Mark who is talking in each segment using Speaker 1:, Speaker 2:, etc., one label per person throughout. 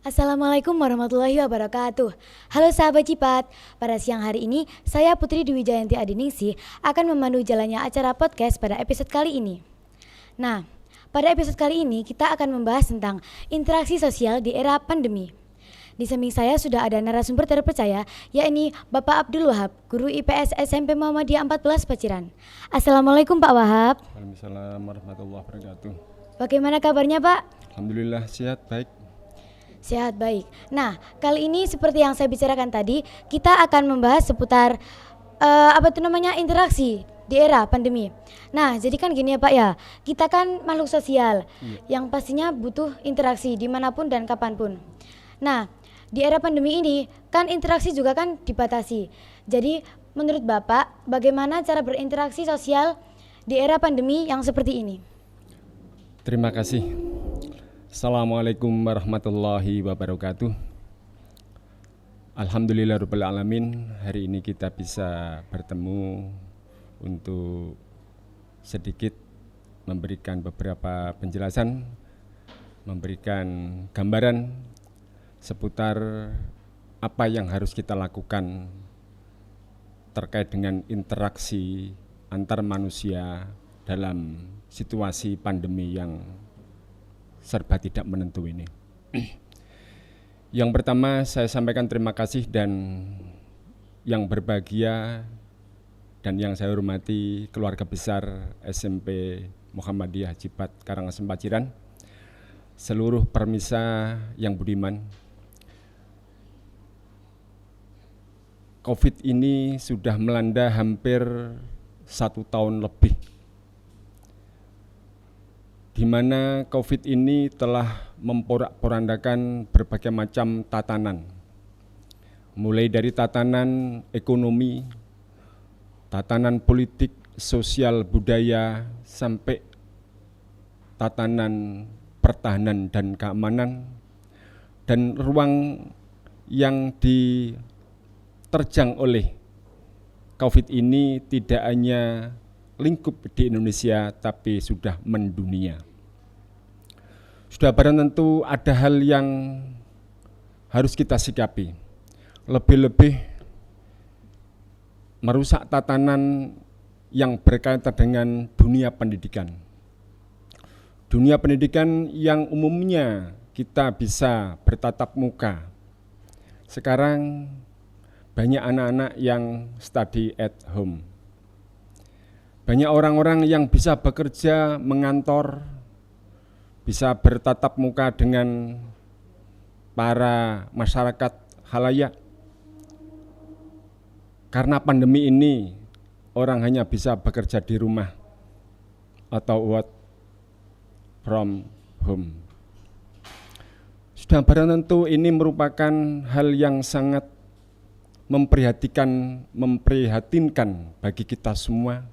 Speaker 1: Assalamualaikum warahmatullahi wabarakatuh. Halo sahabat Cipat, pada siang hari ini saya Putri Dwi Jayanti Adiningsih akan memandu jalannya acara podcast pada episode kali ini. Nah, pada episode kali ini kita akan membahas tentang interaksi sosial di era pandemi. Di samping saya sudah ada narasumber terpercaya, yakni Bapak Abdul Wahab, Guru IPS SMP Muhammadiyah 14 Paciran. Assalamualaikum Pak Wahab.
Speaker 2: Waalaikumsalam warahmatullahi wabarakatuh.
Speaker 1: Bagaimana kabarnya Pak?
Speaker 2: Alhamdulillah sehat, baik.
Speaker 1: Sehat baik. Nah, kali ini seperti yang saya bicarakan tadi, kita akan membahas seputar interaksi di era pandemi. Nah, jadi kan gini ya Pak ya, kita kan makhluk sosial yang pastinya butuh interaksi dimanapun dan kapanpun. Nah, di era pandemi ini kan interaksi juga kan dibatasi. Jadi menurut Bapak, bagaimana cara berinteraksi sosial di era pandemi yang seperti ini?
Speaker 2: Terima kasih. Assalamualaikum warahmatullahi wabarakatuh. Alhamdulillahirabbil alamin. Hari ini kita bisa bertemu untuk sedikit memberikan beberapa penjelasan, memberikan gambaran seputar apa yang harus kita lakukan terkait dengan interaksi antar manusia dalam situasi pandemi yang serba tidak menentu ini. Yang pertama saya sampaikan terima kasih dan yang berbahagia dan yang saya hormati keluarga besar SMP Muhammadiyah Cipat Karangasem Paciran, seluruh permisa yang budiman. COVID ini sudah melanda hampir 1 tahun lebih, di mana COVID ini telah memporak-porandakan berbagai macam tatanan, mulai dari tatanan ekonomi, tatanan politik, sosial, budaya, sampai tatanan pertahanan dan keamanan, dan ruang yang diterjang oleh COVID ini tidak hanya lingkup di Indonesia tapi sudah mendunia. Sudah barang tentu ada hal yang harus kita sikapi, lebih-lebih merusak tatanan yang berkaitan dengan dunia pendidikan. Dunia pendidikan yang umumnya kita bisa bertatap muka. Sekarang banyak anak-anak yang study at home. Banyak orang-orang yang bisa bekerja mengantor, bisa bertatap muka dengan para masyarakat halayak. Karena pandemi ini, orang hanya bisa bekerja di rumah atau work from home. Sudah barang tentu ini merupakan hal yang sangat memprihatinkan bagi kita semua,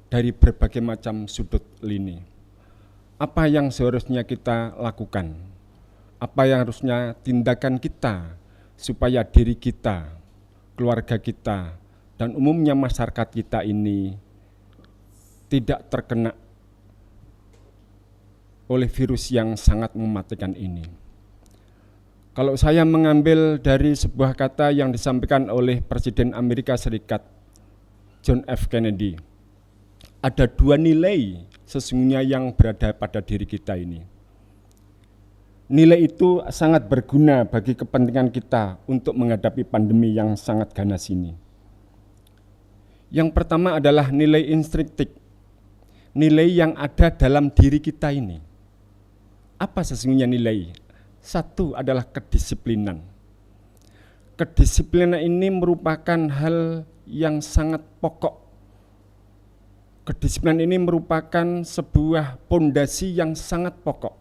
Speaker 2: dari berbagai macam sudut lini. Apa yang seharusnya kita lakukan? Apa yang harusnya tindakan kita supaya diri kita, keluarga kita, dan umumnya masyarakat kita ini tidak terkena oleh virus yang sangat mematikan ini. Kalau saya mengambil dari sebuah kata yang disampaikan oleh Presiden Amerika Serikat John F. Kennedy, ada 2 nilai sesungguhnya yang berada pada diri kita ini. Nilai itu sangat berguna bagi kepentingan kita untuk menghadapi pandemi yang sangat ganas ini. Yang pertama adalah nilai instinktif, nilai yang ada dalam diri kita ini. Apa sesungguhnya nilai? Satu adalah kedisiplinan. Kedisiplinan ini merupakan hal yang sangat pokok. Kedisiplinan ini merupakan sebuah pondasi yang sangat pokok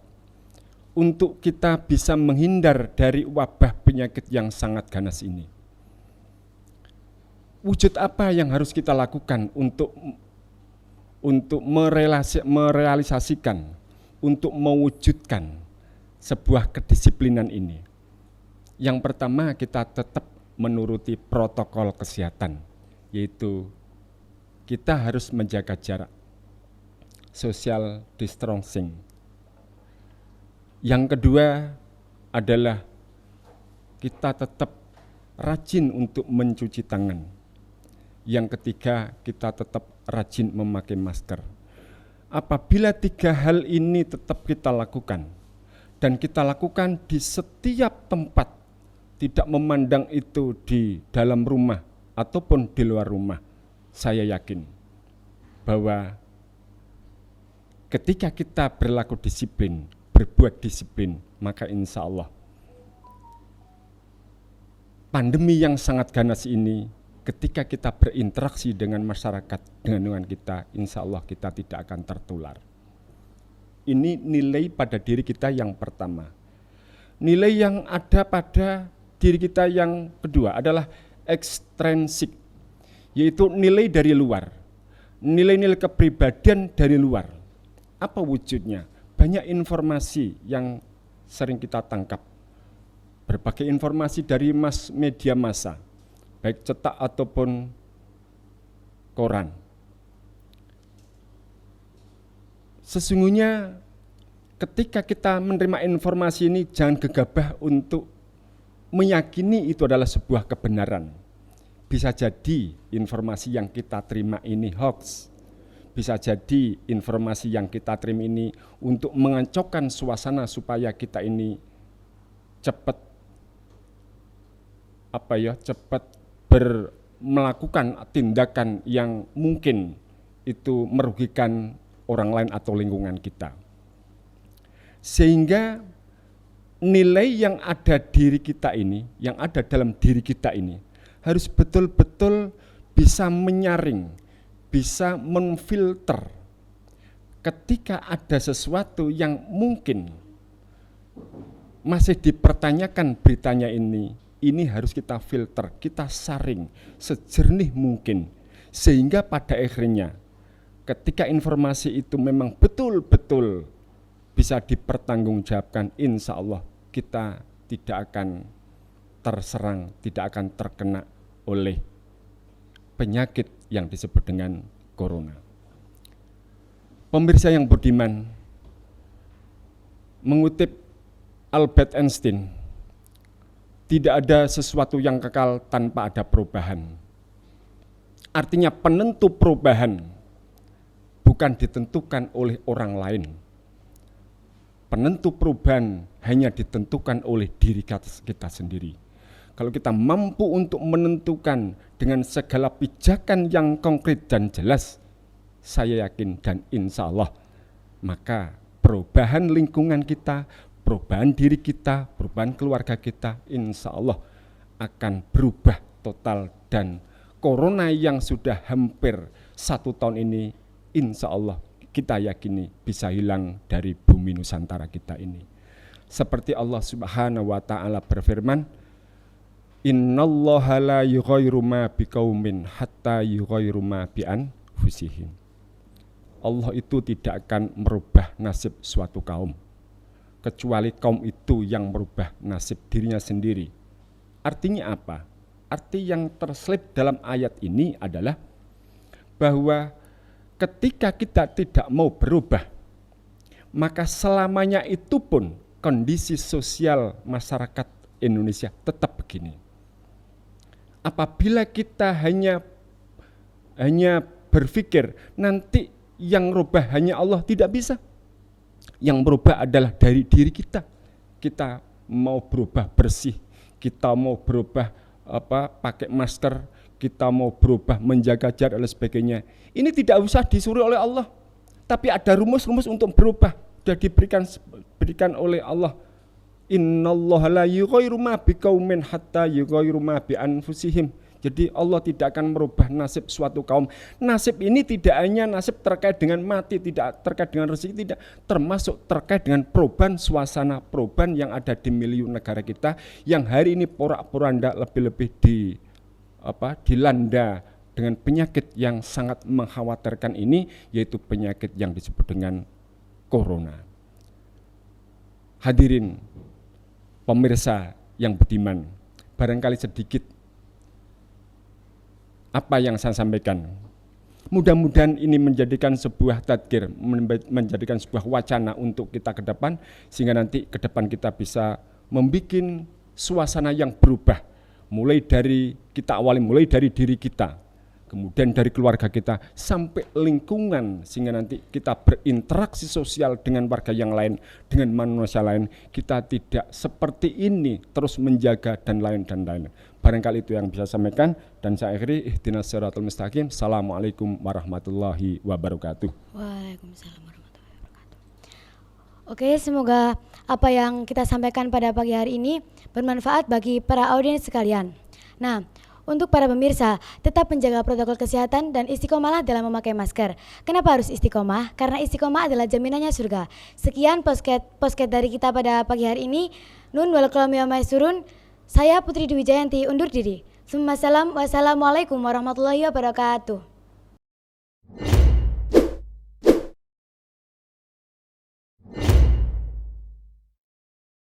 Speaker 2: untuk kita bisa menghindar dari wabah penyakit yang sangat ganas ini. Wujud apa yang harus kita lakukan untuk merealisasikan, untuk mewujudkan sebuah kedisiplinan ini? Yang pertama, kita tetap menuruti protokol kesehatan, yaitu kita harus menjaga jarak, social distancing. Yang kedua, adalah kita tetap rajin untuk mencuci tangan. Yang ketiga, kita tetap rajin memakai masker. Apabila 3 hal ini tetap kita lakukan, dan kita lakukan di setiap tempat, tidak memandang itu di dalam rumah ataupun di luar rumah, saya yakin bahwa ketika kita berlaku disiplin, berbuat disiplin, maka insya Allah pandemi yang sangat ganas ini, ketika kita berinteraksi dengan masyarakat, dengan lingkungan kita, insya Allah kita tidak akan tertular. Ini nilai pada diri kita yang pertama. Nilai yang ada pada diri kita yang kedua adalah ekstrinsik, yaitu nilai dari luar, nilai-nilai kepribadian dari luar. Apa wujudnya? Banyak informasi yang sering kita tangkap, berbagai informasi dari media massa, baik cetak ataupun koran. Sesungguhnya ketika kita menerima informasi ini, jangan gegabah untuk meyakini itu adalah sebuah kebenaran. Bisa jadi informasi yang kita terima ini hoax. Bisa jadi informasi yang kita terima ini untuk mengacaukan suasana supaya kita ini cepat melakukan tindakan yang mungkin itu merugikan orang lain atau lingkungan kita. Sehingga nilai yang ada diri kita ini, yang ada dalam diri kita ini harus betul-betul bisa menyaring, bisa memfilter ketika ada sesuatu yang mungkin masih dipertanyakan beritanya ini harus kita filter, kita saring sejernih mungkin, sehingga pada akhirnya ketika informasi itu memang betul-betul bisa dipertanggungjawabkan, insya Allah kita tidak akan terserang, tidak akan terkena oleh penyakit yang disebut dengan corona. Pemirsa yang budiman, mengutip Albert Einstein, tidak ada sesuatu yang kekal tanpa ada perubahan. Artinya penentu perubahan bukan ditentukan oleh orang lain. Penentu perubahan hanya ditentukan oleh diri kita sendiri. Kalau kita mampu untuk menentukan dengan segala pijakan yang konkret dan jelas, saya yakin dan insya Allah, maka perubahan lingkungan kita, perubahan diri kita, perubahan keluarga kita, insya Allah akan berubah total. Dan corona yang sudah hampir 1 tahun ini, insya Allah kita yakini bisa hilang dari bumi Nusantara kita ini. Seperti Allah Subhanahu wa ta'ala berfirman, innallaha la yughayyiru ma biqaumin hatta yughayyiru ma bi anfusihim. Allah itu tidak akan merubah nasib suatu kaum kecuali kaum itu yang merubah nasib dirinya sendiri. Artinya apa? Arti yang terselip dalam ayat ini adalah bahwa ketika kita tidak mau berubah, maka selamanya itu pun kondisi sosial masyarakat Indonesia tetap begini. Apabila kita hanya berpikir nanti yang merubah hanya Allah, tidak bisa. Yang berubah adalah dari diri kita. Kita mau berubah bersih, kita mau berubah pakai masker, kita mau berubah menjaga jarak dan sebagainya. Ini tidak usah disuruh oleh Allah, tapi ada rumus-rumus untuk berubah. Sudah diberikan oleh Allah. Innallaha la yughayyiru ma biqaumin hatta yughayyiru ma bi anfusihim. Jadi Allah tidak akan merubah nasib suatu kaum. Nasib ini tidak hanya nasib terkait dengan mati, tidak terkait dengan rezeki, tidak, termasuk terkait dengan perubahan suasana, perubahan yang ada di milieu negara kita yang hari ini porak-poranda, lebih-lebih dilanda dengan penyakit yang sangat mengkhawatirkan ini, yaitu penyakit yang disebut dengan corona. Hadirin pemirsa yang budiman, barangkali sedikit apa yang saya sampaikan. Mudah-mudahan ini menjadikan sebuah tadkir, menjadikan sebuah wacana untuk kita ke depan, sehingga nanti ke depan kita bisa membuat suasana yang berubah, mulai dari kita awali, mulai dari diri kita, kemudian dari keluarga kita, sampai lingkungan, sehingga nanti kita berinteraksi sosial dengan warga yang lain, dengan manusia lain, kita tidak seperti ini, terus menjaga dan lain. Barangkali itu yang bisa saya sampaikan, dan saya akhiri, ihdinas siratal mustaqim. Assalamualaikum warahmatullahi wabarakatuh.
Speaker 1: Waalaikumsalam warahmatullahi wabarakatuh. Oke, semoga apa yang kita sampaikan pada pagi hari ini bermanfaat bagi para audiens sekalian. Nah, untuk para pemirsa, tetap menjaga protokol kesehatan dan istiqomahlah dalam memakai masker. Kenapa harus istiqomah? Karena istiqomah adalah jaminannya surga. Sekian podcast dari kita pada pagi hari ini. Nun wal qalam ya maisurun. Saya Putri Dwi Jayanti undur diri. Wassalamualaikum warahmatullahi wabarakatuh.